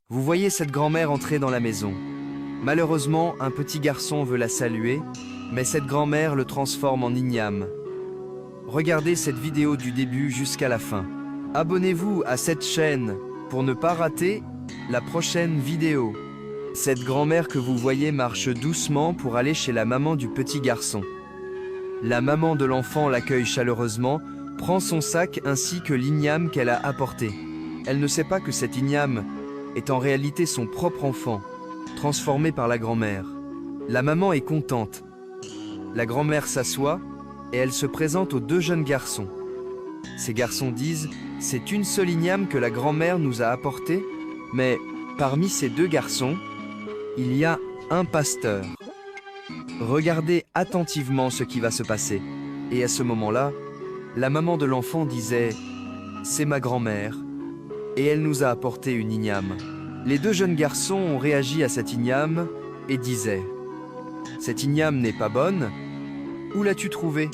Vous voyez cette grand-mère entrer dans la maison. Malheureusement, un petit garçon veut la saluer, mais cette grand-mère le transforme en igname. Regardez cette vidéo du début jusqu'à la fin. Abonnez-vous à cette chaîne pour ne pas rater la prochaine vidéo. Cette grand-mère que vous voyez marche doucement pour aller chez la maman du petit garçon. La maman de l'enfant l'accueille chaleureusement, prend son sac ainsi que l'igname qu'elle a apporté. Elle ne sait pas que cet igname est en réalité son propre enfant, transformé par la grand-mère. La maman est contente. La grand-mère s'assoit et elle se présente aux deux jeunes garçons. Ces garçons disent « C'est une seule igname que la grand-mère nous a apportée, mais parmi ces deux garçons, il y a un pasteur. » Regardez attentivement ce qui va se passer. Et à ce moment-là, la maman de l'enfant disait « C'est ma grand-mère, et elle nous a apporté une igname. » Les deux jeunes garçons ont réagi à cette igname et disaient « Cette igname n'est pas bonne. Où l'as-tu trouvée ?»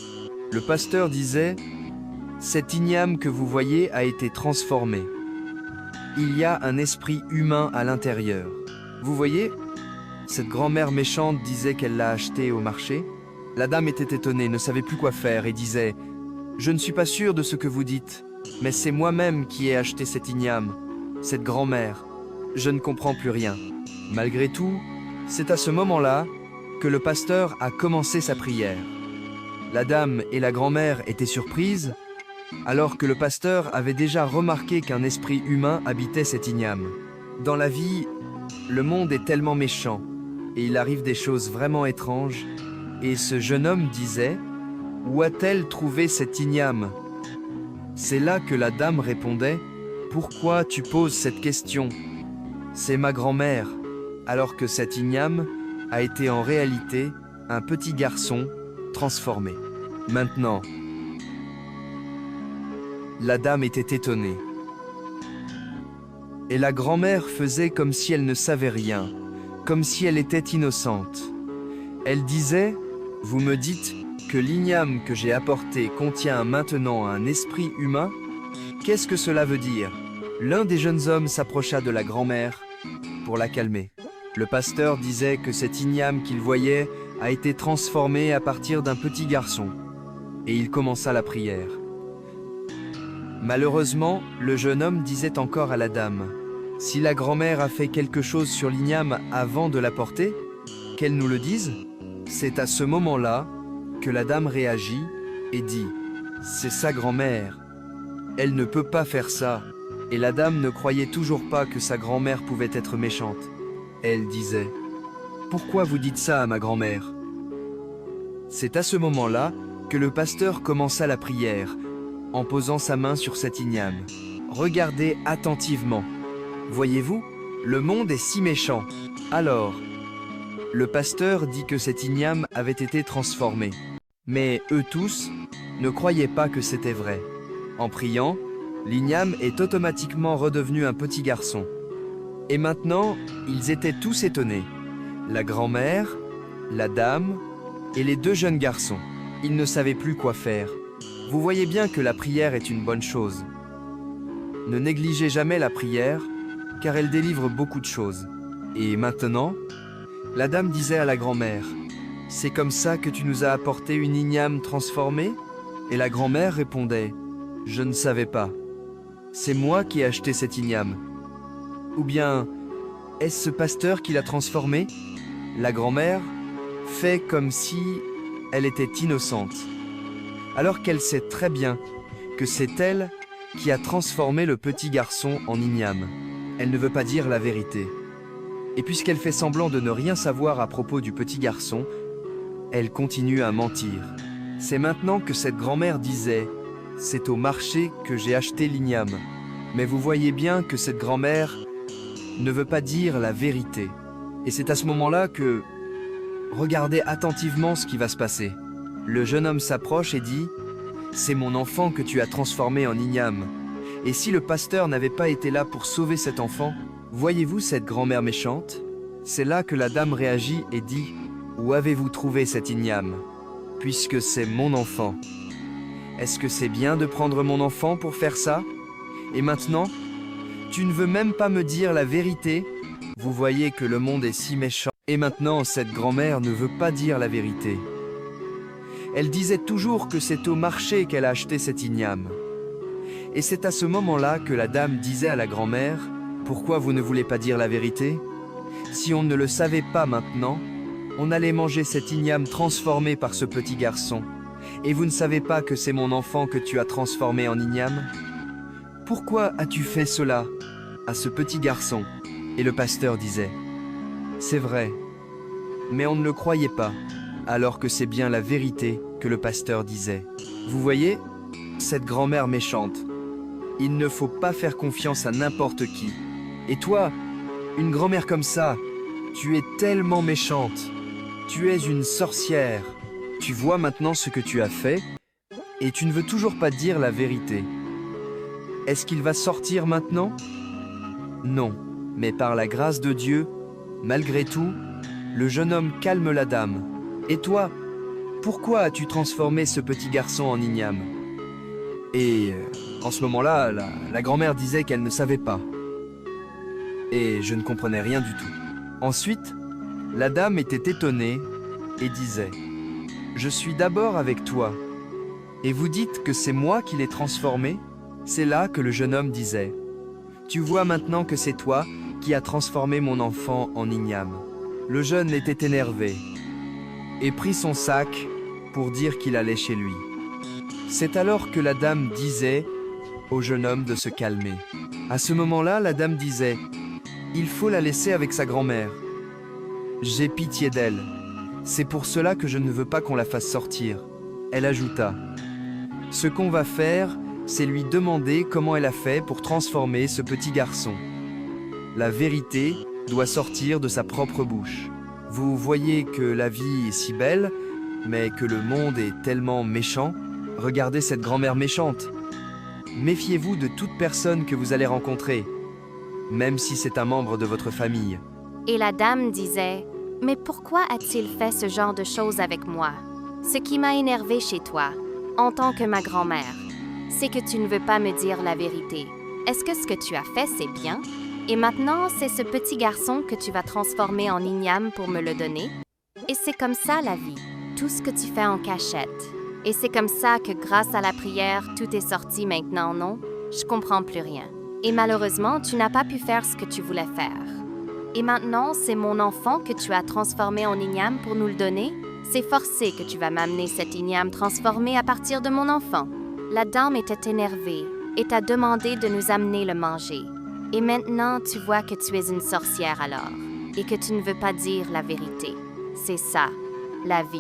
Le pasteur disait « Cette igname que vous voyez a été transformée. Il y a un esprit humain à l'intérieur. Vous voyez, cette grand-mère méchante disait qu'elle l'a achetée au marché. La dame était étonnée, ne savait plus quoi faire et disait « Je ne suis pas sûre de ce que vous dites, mais c'est moi-même qui ai acheté cette igname, cette grand-mère. Je ne comprends plus rien. » Malgré tout, c'est à ce moment-là que le pasteur a commencé sa prière. La dame et la grand-mère étaient surprises, alors que le pasteur avait déjà remarqué qu'un esprit humain habitait cette igname. Dans la vie, le monde est tellement méchant, et il arrive des choses vraiment étranges, et ce jeune homme disait « Où a-t-elle trouvé cette igname ?» C'est là que la dame répondait « Pourquoi tu poses cette question ? C'est ma grand-mère », alors que cette igname a été en réalité un petit garçon transformé. Maintenant, la dame était étonnée. Et la grand-mère faisait comme si elle ne savait rien, comme si elle était innocente. Elle disait « Vous me dites que l'igname que j'ai apporté contient maintenant un esprit humain ? Qu'est-ce que cela veut dire ?» L'un des jeunes hommes s'approcha de la grand-mère pour la calmer. Le pasteur disait que cet igname qu'il voyait a été transformé à partir d'un petit garçon. Et il commença la prière. Malheureusement, le jeune homme disait encore à la dame « Si la grand-mère a fait quelque chose sur l'igname avant de l'apporter, qu'elle nous le dise ?» C'est à ce moment-là que la dame réagit et dit « C'est sa grand-mère. Elle ne peut pas faire ça. » Et la dame ne croyait toujours pas que sa grand-mère pouvait être méchante. Elle disait « Pourquoi vous dites ça à ma grand-mère ?» C'est à ce moment-là que le pasteur commença la prière, en posant sa main sur cette igname. Regardez attentivement. Voyez-vous, le monde est si méchant. Alors, le pasteur dit que cette igname avait été transformée. Mais eux tous ne croyaient pas que c'était vrai. En priant, l'igname est automatiquement redevenu un petit garçon. Et maintenant, ils étaient tous étonnés. La grand-mère, la dame et les deux jeunes garçons. Ils ne savaient plus quoi faire. Vous voyez bien que la prière est une bonne chose. Ne négligez jamais la prière, car elle délivre beaucoup de choses. Et maintenant, la dame disait à la grand-mère, « C'est comme ça que tu nous as apporté une igname transformée ?» Et la grand-mère répondait, « Je ne savais pas. C'est moi qui ai acheté cette igname. » Ou bien, est-ce ce pasteur qui l'a transformée ? La grand-mère fait comme si elle était innocente, alors qu'elle sait très bien que c'est elle qui a transformé le petit garçon en igname. Elle ne veut pas dire la vérité. Et puisqu'elle fait semblant de ne rien savoir à propos du petit garçon, elle continue à mentir. C'est maintenant que cette grand-mère disait « C'est au marché que j'ai acheté l'igname ». Mais vous voyez bien que cette grand-mère ne veut pas dire la vérité. Et c'est à ce moment-là que... Regardez attentivement ce qui va se passer. Le jeune homme s'approche et dit « C'est mon enfant que tu as transformé en igname. » Et si le pasteur n'avait pas été là pour sauver cet enfant, voyez-vous cette grand-mère méchante? C'est là que la dame réagit et dit « Où avez-vous trouvé cette igname? Puisque c'est mon enfant. Est-ce que c'est bien de prendre mon enfant pour faire ça? Et maintenant, Tu ne veux même pas me dire la vérité? Vous voyez que le monde est si méchant. Et maintenant, cette grand-mère ne veut pas dire la vérité. Elle disait toujours que c'est au marché qu'elle a acheté cet igname. Et c'est à ce moment-là que la dame disait à la grand-mère, « Pourquoi vous ne voulez pas dire la vérité? Si on ne le savait pas maintenant, on allait manger cet igname transformé par ce petit garçon. Et vous ne savez pas que c'est mon enfant que tu as transformé en igname? Pourquoi as-tu fait cela à ce petit garçon ?» Et le pasteur disait, « C'est vrai, mais on ne le croyait pas, alors que c'est bien la vérité que le pasteur disait. » Vous voyez, cette grand-mère méchante, il ne faut pas faire confiance à n'importe qui. Et toi, une grand-mère comme ça, tu es tellement méchante. Tu es une sorcière. Tu vois maintenant ce que tu as fait, et tu ne veux toujours pas dire la vérité. Est-ce qu'il va sortir maintenant? Non, mais par la grâce de Dieu, malgré tout, le jeune homme calme la dame. Et toi, pourquoi as-tu transformé ce petit garçon en igname? Et en ce moment-là, la grand-mère disait qu'elle ne savait pas. Et je ne comprenais rien du tout. Ensuite, la dame était étonnée et disait, « Je suis d'abord avec toi. Et vous dites que c'est moi qui l'ai transformé? » C'est là que le jeune homme disait, « Tu vois maintenant que c'est toi qui as transformé mon enfant en igname. » Le jeune était énervé et prit son sac pour dire qu'il allait chez lui. C'est alors que la dame disait au jeune homme de se calmer. À ce moment-là, la dame disait, « Il faut la laisser avec sa grand-mère. J'ai pitié d'elle. C'est pour cela que je ne veux pas qu'on la fasse sortir. » Elle ajouta, « Ce qu'on va faire, c'est lui demander comment elle a fait pour transformer ce petit garçon. La vérité doit sortir de sa propre bouche. Vous voyez que la vie est si belle, mais que le monde est tellement méchant. Regardez cette grand-mère méchante. Méfiez-vous de toute personne que vous allez rencontrer, même si c'est un membre de votre famille. » Et la dame disait, « Mais pourquoi a-t-il fait ce genre de choses avec moi? Ce qui m'a énervé chez toi, en tant que ma grand-mère, c'est que tu ne veux pas me dire la vérité. Est-ce que ce que tu as fait, c'est bien? Et maintenant, c'est ce petit garçon que tu vas transformer en igname pour me le donner? Et c'est comme ça la vie, tout ce que tu fais en cachette. Et c'est comme ça que grâce à la prière, tout est sorti maintenant, non? Je comprends plus rien. Et malheureusement, tu n'as pas pu faire ce que tu voulais faire. Et maintenant, c'est mon enfant que tu as transformé en igname pour nous le donner? C'est forcé que tu vas m'amener cet igname transformé à partir de mon enfant. » La dame était énervée et t'a demandé de nous amener le manger. Et maintenant, tu vois que tu es une sorcière alors, et que tu ne veux pas dire la vérité. C'est ça, la vie.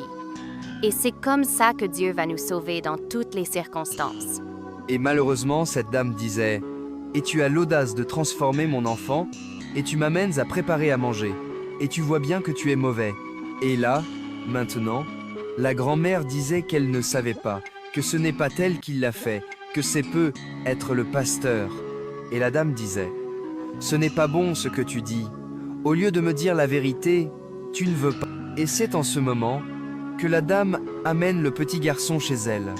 Et c'est comme ça que Dieu va nous sauver dans toutes les circonstances. Et malheureusement, cette dame disait, « Et tu as l'audace de transformer mon enfant, et tu m'amènes à préparer à manger. Et tu vois bien que tu es mauvais. » Et là, maintenant, la grand-mère disait qu'elle ne savait pas, que ce n'est pas elle qui l'a fait, que c'est peut être le pasteur. Et la dame disait, « Ce n'est pas bon ce que tu dis. Au lieu de me dire la vérité, tu ne veux pas. » Et c'est en ce moment que la dame amène le petit garçon chez elle.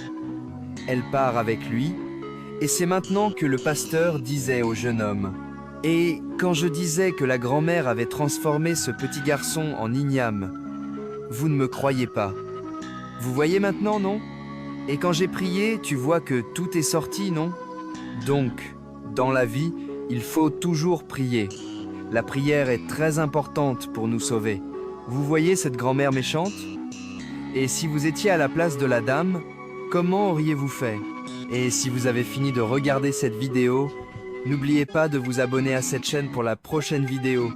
Elle part avec lui, et c'est maintenant que le pasteur disait au jeune homme, « Et quand je disais que la grand-mère avait transformé ce petit garçon en igname, vous ne me croyez pas. Vous voyez maintenant, non? Et quand j'ai prié, tu vois que tout est sorti, non? Donc, dans la vie, il faut toujours prier. La prière est très importante pour nous sauver. Vous voyez cette grand-mère méchante? Et si vous étiez à la place de la dame, comment auriez-vous fait? Et si vous avez fini de regarder cette vidéo, n'oubliez pas de vous abonner à cette chaîne pour la prochaine vidéo.